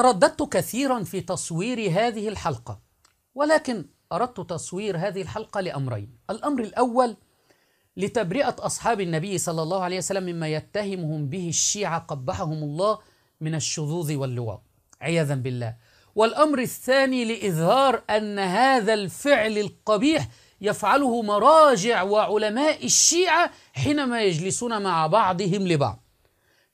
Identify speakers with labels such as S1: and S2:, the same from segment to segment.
S1: ترددت كثيرا في تصوير هذه الحلقة، ولكن أردت تصوير هذه الحلقة لأمرين. الأمر الأول لتبرئة أصحاب النبي صلى الله عليه وسلم مما يتهمهم به الشيعة قبحهم الله من الشذوذ واللواط عياذا بالله. والأمر الثاني لإظهار أن هذا الفعل القبيح يفعله مراجع وعلماء الشيعة حينما يجلسون مع بعضهم لبعض.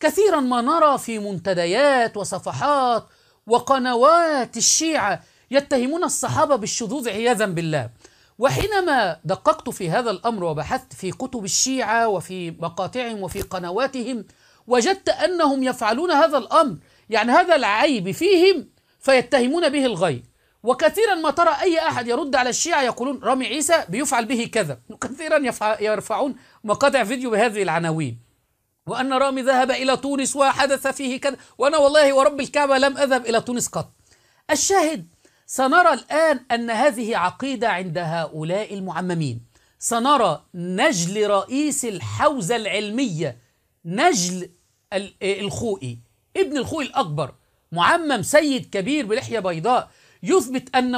S1: كثيرا ما نرى في منتديات وصفحات وقنوات الشيعة يتهمون الصحابة بالشذوذ عياذا بالله. وحينما دققت في هذا الأمر وبحثت في كتب الشيعة وفي مقاطعهم وفي قنواتهم وجدت أنهم يفعلون هذا الأمر، يعني هذا العيب فيهم فيتهمون به الغير. وكثيرا ما ترى أي أحد يرد على الشيعة يقولون رامي عيسى بيفعل به كذا، وكثيرا يرفعون مقاطع فيديو بهذه العناوين، وأن رامي ذهب إلى تونس وحدث فيه كذا، وأنا والله ورب الكعبة لم أذهب إلى تونس قط. الشاهد سنرى الآن أن هذه عقيدة عند هؤلاء المعممين. سنرى نجل رئيس الحوزة العلمية، نجل الخوئي ابن الخوئي الأكبر، معمم سيد كبير بلحية بيضاء، يثبت أن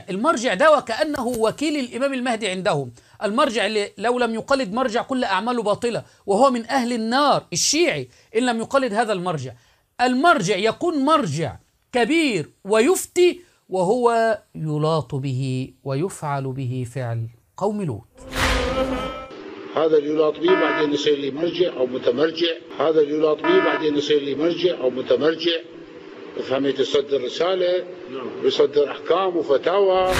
S1: المرجع ده وكأنه وكيل الإمام المهدي عندهم، المرجع اللي لو لم يقلد مرجع كل أعماله باطلة، وهو من أهل النار الشيعي إن لم يقلد هذا المرجع يكون مرجع كبير ويفتي وهو يلاط به ويفعل به فعل قوم لوط.
S2: هذا اللي يلاط به بعدين يصير لي مرجع أو متمرجع، هذا اللي يلاط به بعدين يصير لي مرجع أو متمرجع. فهمت؟ يصدر رسالة ويصدر أحكام وفتاوى،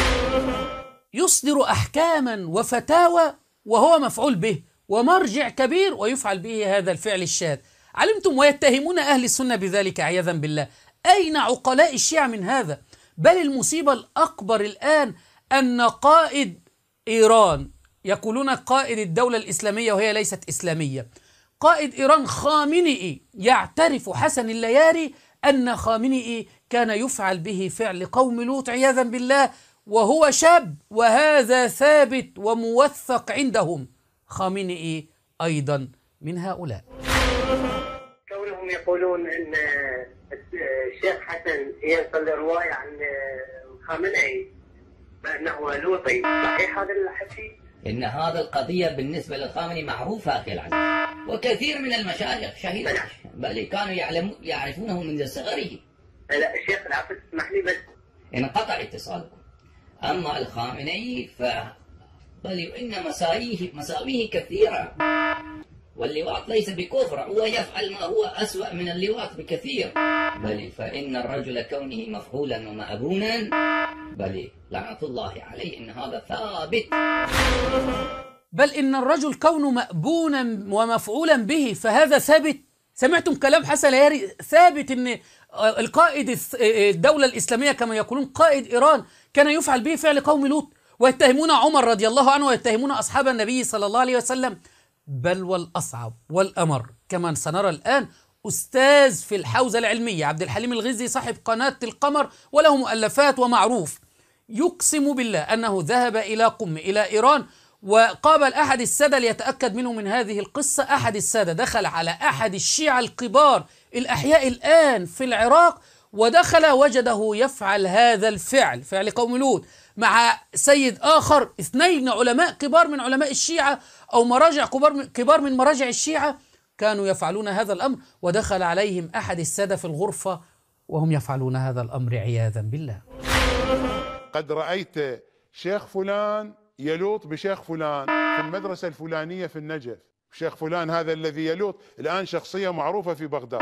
S1: يصدر أحكاما وفتاوى وهو مفعول به ومرجع كبير ويفعل به هذا الفعل الشاذ. علمتم؟ ويتهمون أهل السنة بذلك عياذا بالله. أين عقلاء الشيعة من هذا؟ بل المصيبة الأكبر الآن أن قائد إيران، يقولون قائد الدولة الإسلامية وهي ليست إسلامية، قائد إيران خامنئي يعترف حسن اللياري أن خامنئي كان يفعل به فعل قوم لوط عياذا بالله وهو شاب، وهذا ثابت وموثق عندهم. خامنئي أيضا من هؤلاء.
S3: كونهم يقولون أن الشيخ حسن ينقل رواية عن خامنئي بأنه لوطي، صحيح هذا الحكي؟
S4: إن هذا القضية بالنسبة للخامنئي معروفة أخي العزيز، وكثير من المشايخ شهدوا بل كانوا يعرفونه منذ صغره.
S3: لا الشيخ العفو تسمح لي بس
S4: انقطع اتصالكم. أما الخامنئي بل إن مساويه كثيرة، واللواط ليس بكفر، هو يفعل ما هو أسوأ من اللواط بكثير. بل فإن الرجل كونه مفعولا ومأبونا بل لعنة الله عليه إن هذا ثابت.
S1: بل إن الرجل كونه مأبونا ومفعولا به فهذا ثابت. سمعتم كلام حسن اللياري؟ ثابت إن القائد الدولة الإسلامية كما يقولون قائد إيران كان يفعل به فعل قوم لوط، ويتهمون عمر رضي الله عنه ويتهمون أصحاب النبي صلى الله عليه وسلم. بل والأصعب والأمر كما سنرى الآن أستاذ في الحوزة العلمية عبد الحليم الغزي صاحب قناة القمر وله مؤلفات ومعروف، يقسم بالله أنه ذهب إلى إلى إيران وقابل أحد السادة ليتأكد منه من هذه القصة. أحد السادة دخل على أحد الشيعة الكبار الأحياء الآن في العراق ودخل وجده يفعل هذا الفعل، فعل قوم لوط، مع سيد آخر، اثنين علماء كبار من علماء الشيعة أو مراجع كبار من مراجع الشيعة كانوا يفعلون هذا الأمر، ودخل عليهم أحد السادة في الغرفة وهم يفعلون هذا الأمر عياذا بالله.
S5: قد رأيت شيخ فلان يلوط بشيخ فلان في المدرسة الفلانية في النجف. شيخ فلان هذا الذي يلوط الآن شخصية معروفة في بغداد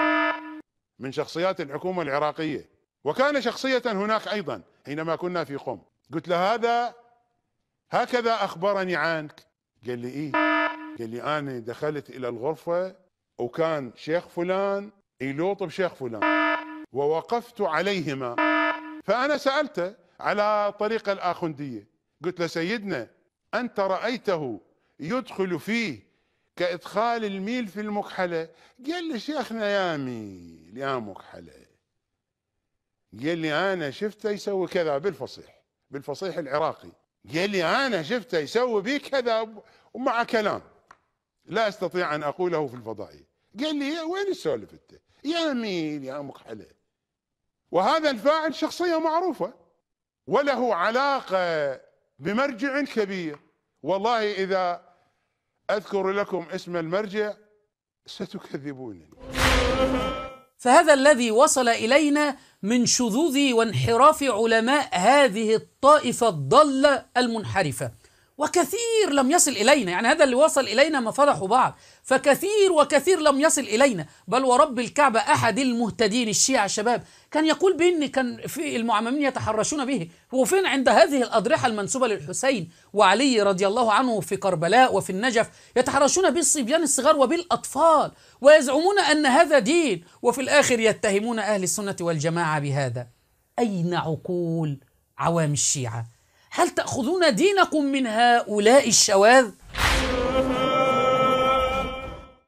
S5: من شخصيات الحكومة العراقية، وكان شخصية هناك أيضا حينما كنا في قم. قلت له هذا هكذا أخبرني عنك. قال لي إيه؟ قال لي أنا دخلت إلى الغرفة وكان شيخ فلان يلوط بشيخ فلان ووقفت عليهما، فأنا سألته على طريقة الآخوندية، قلت له سيدنا أنت رأيته يدخل فيه كإدخال الميل في المكحلة؟ قال لي شيخنا يا ميل يا مكحلة. قال لي أنا شفته يسوي كذا بالفصيح العراقي. قال لي أنا شفته يسوي بي كذا ومع كلام لا أستطيع أن أقوله في الفضائية. قال لي وين السولف أنت يا ميل يا مكحلة؟ وهذا الفاعل شخصية معروفة وله علاقة بمرجع كبير. والله إذا أذكر لكم اسم المرجع ستكذبونني.
S1: فهذا الذي وصل إلينا من شذوذ وانحراف علماء هذه الطائفة الضالة المنحرفة، وكثير لم يصل إلينا. يعني هذا اللي وصل إلينا ما فضحوا بعض، فكثير وكثير لم يصل إلينا. بل ورب الكعبة أحد المهتدين الشيعة الشباب كان يقول بأن كان في المعممين يتحرشون به. هو فين عند هذه الأضرحة المنسوبة للحسين وعلي رضي الله عنه في كربلاء وفي النجف يتحرشون بالصبيان الصغار وبالأطفال، ويزعمون أن هذا دين، وفي الآخر يتهمون أهل السنة والجماعة بهذا. أين عقول عوام الشيعة؟ هل تأخذون دينكم من هؤلاء الشواذ؟